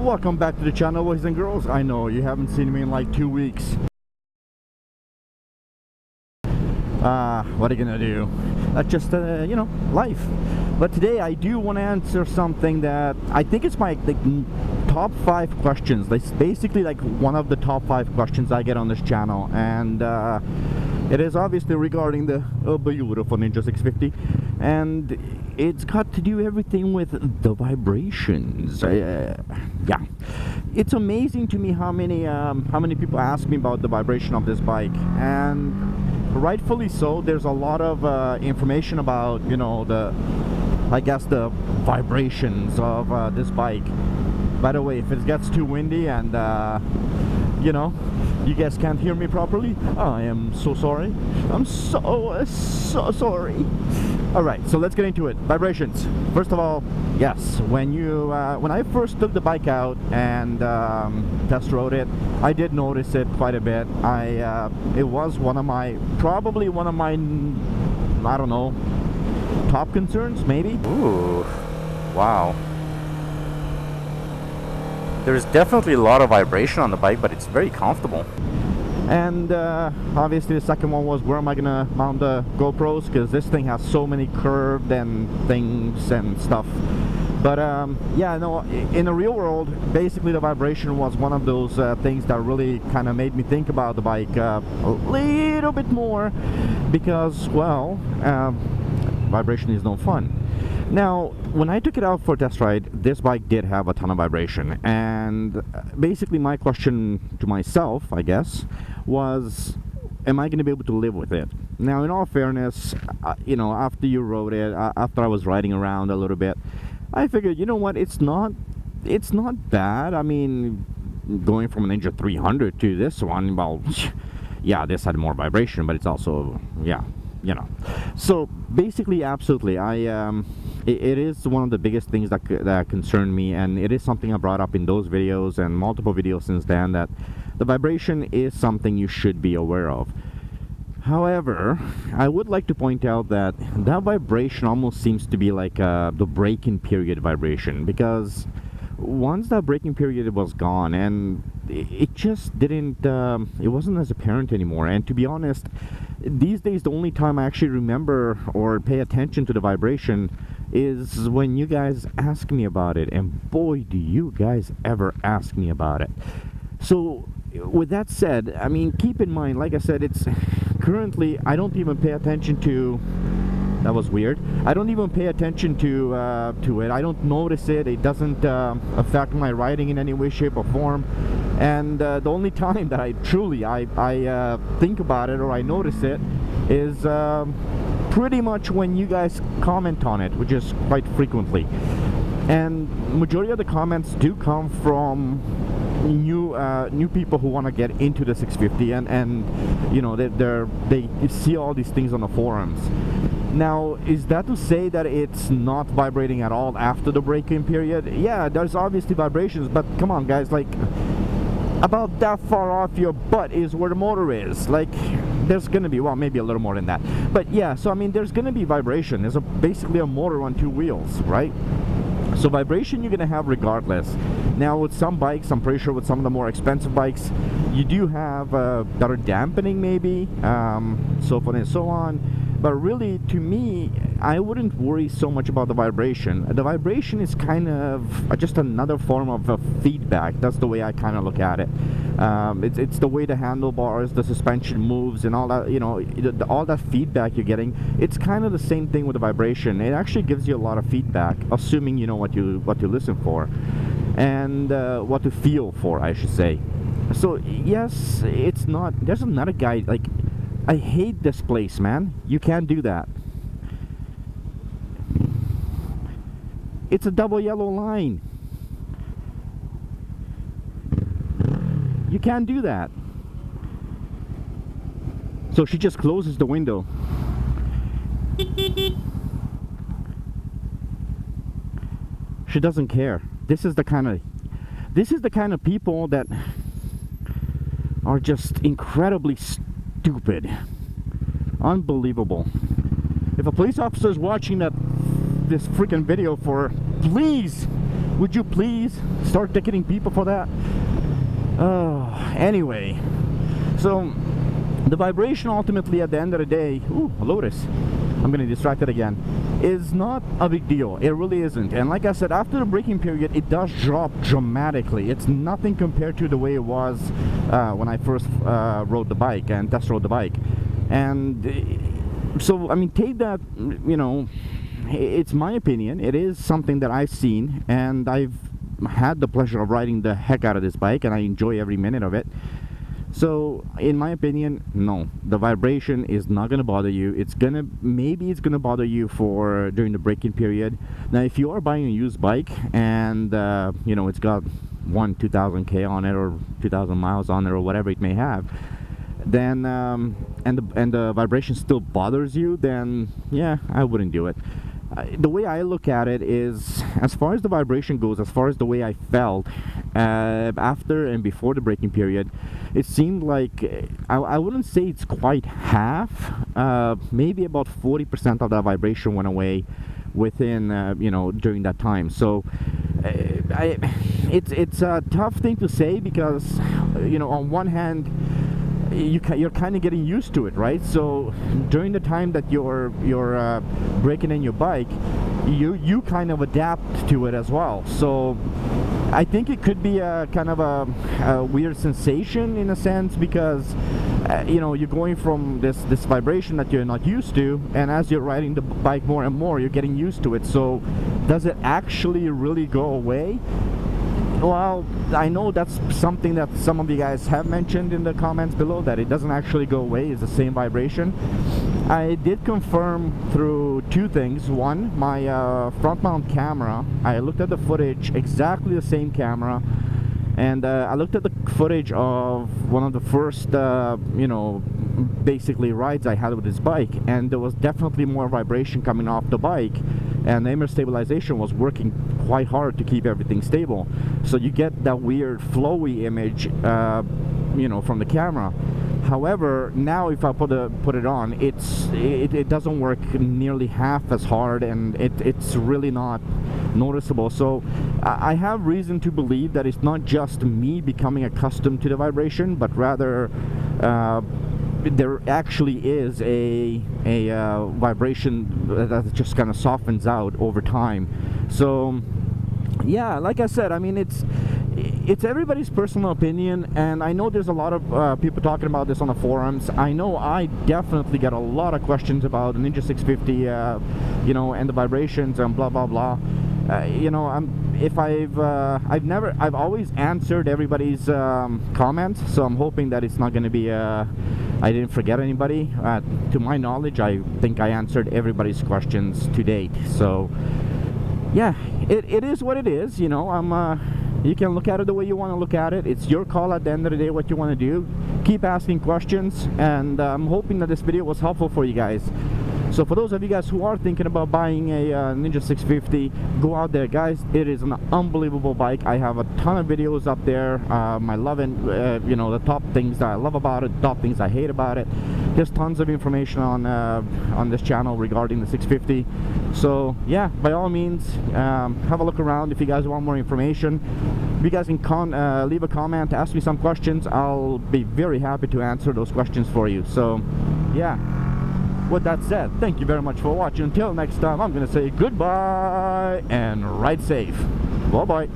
Welcome back to the channel, boys and girls. I know you haven't seen me in like 2 weeks. What are you gonna do? That's just you know, life. But today I do want to answer something that I think it's my top 5 questions. That's basically like one of the top 5 questions I get on this channel, and it is obviously regarding the beautiful Ninja 650, and it's got to do everything with the vibrations. Yeah, it's amazing to me how many people ask me about the vibration of this bike, and rightfully so. There's a lot of information about, you know, I guess the vibrations of this bike. By the way, if it gets too windy and you know, you guys can't hear me properly, I am so sorry. I'm so sorry. All right, so let's get into it. Vibrations. First of all, yes, when I first took the bike out and test rode it, I did notice it quite a bit. It was probably one of my, I don't know, top concerns, maybe. Ooh, wow. There's definitely a lot of vibration on the bike, but it's very comfortable. And obviously the second one was, where am I gonna mount the GoPros, because this thing has so many curved and things and stuff. But yeah, no, in the real world, basically the vibration was one of those things that really kind of made me think about the bike a little bit more, because, well, vibration is no fun. Now, when I took it out for a test ride, this bike did have a ton of vibration, and basically my question to myself, I guess, was, am I going to be able to live with it? Now, in all fairness, you know, after you rode it, after I was riding around a little bit, I figured, you know what, it's not bad. I mean, going from a Ninja 300 to this one, well, yeah, this had more vibration, but it's also, yeah, you know. So basically, absolutely, it is one of the biggest things that concern me, and it is something I brought up in those videos and multiple videos since then, that the vibration is something you should be aware of. However, I would like to point out that that vibration almost seems to be like the break-in period vibration, because once that break-in period was gone, and it just didn't, it wasn't as apparent anymore. And to be honest, these days the only time I actually remember or pay attention to the vibration is when you guys ask me about it, and boy, do you guys ever ask me about it. So with that said, I mean, keep in mind, like I said, it's currently, I don't even pay attention to, that was weird, I don't even pay attention to it. I don't notice it. It doesn't affect my riding in any way, shape, or form. And the only time that I truly think about it or I notice it is pretty much when you guys comment on it, which is quite frequently. And majority of the comments do come from new people who want to get into the 650, and you know, they see all these things on the forums. Now, is that to say that it's not vibrating at all after the break-in period? Yeah, there's obviously vibrations, but come on guys, like, about that far off your butt is where the motor is. Like, there's gonna be, well, maybe a little more than that, but yeah, so I mean, there's gonna be vibration. There's basically a motor on 2 wheels, right? So vibration you're gonna have regardless. Now with some bikes, I'm pretty sure with some of the more expensive bikes, you do have better dampening maybe, so forth and so on. But really, to me, I wouldn't worry so much about the vibration. The vibration is kind of just another form of feedback. That's the way I kind of look at it. It's the way the handlebars, the suspension moves, and all that, you know, all that feedback you're getting. It's kind of the same thing with the vibration. It actually gives you a lot of feedback, assuming you know what you listen for, and what to feel for, I should say. So yes, it's not. There's another guy, like, I hate this place, man. You can't do that. It's a double yellow line. You can't do that. So she just closes the window. She doesn't care. This is the kind of people that are just incredibly stupid. Unbelievable. If a police officer is watching this freaking video, please Would you please start ticketing people for that? Anyway, so the vibration ultimately at the end of the day, ooh, Lotus, I'm gonna distract it again, is not a big deal. It really isn't. And like I said, after the braking period, it does drop dramatically. It's nothing compared to the way it was when I first rode the bike and test rode the bike. And so, I mean, take that, you know, it's my opinion. It is something that I've seen, and I've had the pleasure of riding the heck out of this bike, and I enjoy every minute of it. So in my opinion, no, the vibration is not going to bother you. Maybe it's gonna bother you for during the braking period. Now if you are buying a used bike and you know, it's got 2,000 k on it or 2,000 miles on it or whatever it may have, then and the vibration still bothers you, then yeah, I wouldn't do it. The way I look at it is, as far as the vibration goes, as far as the way I felt after and before the braking period, it seemed like I wouldn't say it's quite half, maybe about 40% of that vibration went away within you know, during that time. So it's a tough thing to say, because you know, on one hand you're kind of getting used to it, right? So during the time that you're breaking in your bike, you kind of adapt to it as well. So I think it could be a kind of a weird sensation in a sense, because you know, you're going from this vibration that you're not used to, and as you're riding the bike more and more, you're getting used to it. So does it actually really go away? Well, I know that's something that some of you guys have mentioned in the comments below, that it doesn't actually go away. It's the same vibration. I did confirm through two things. One, my front mount camera, I looked at the footage, exactly the same camera, and I looked at the footage of one of the first you know, basically rides I had with this bike, and there was definitely more vibration coming off the bike, and the image stabilization was working quite hard to keep everything stable. So you get that weird flowy image you know, from the camera. However, now if I put it on, it doesn't work nearly half as hard, and it's really not noticeable. So I have reason to believe that it's not just me becoming accustomed to the vibration, but rather there actually is a vibration that just kind of softens out over time. So yeah, like I said, I mean, it's everybody's personal opinion, and I know there's a lot of people talking about this on the forums. I know I definitely get a lot of questions about the Ninja 650, you know, and the vibrations and blah blah blah. You know, I've always answered everybody's comments, so I'm hoping that it's not going to be I didn't forget anybody. To my knowledge, I think I answered everybody's questions to date. So yeah, it is what it is, you know. You can look at it the way you want to look at it. It's your call at the end of the day what you want to do. Keep asking questions, and I'm hoping that this video was helpful for you guys. So for those of you guys who are thinking about buying a Ninja 650, go out there, guys. It is an unbelievable bike. I have a ton of videos up there. My love and you know, the top things that I love about it, top things I hate about it. There's tons of information on this channel regarding the 650. So yeah, by all means, have a look around if you guys want more information. If you guys can leave a comment, ask me some questions. I'll be very happy to answer those questions for you. So yeah. With that said, thank you very much for watching. Until next time, I'm going to say goodbye and ride safe. Bye-bye.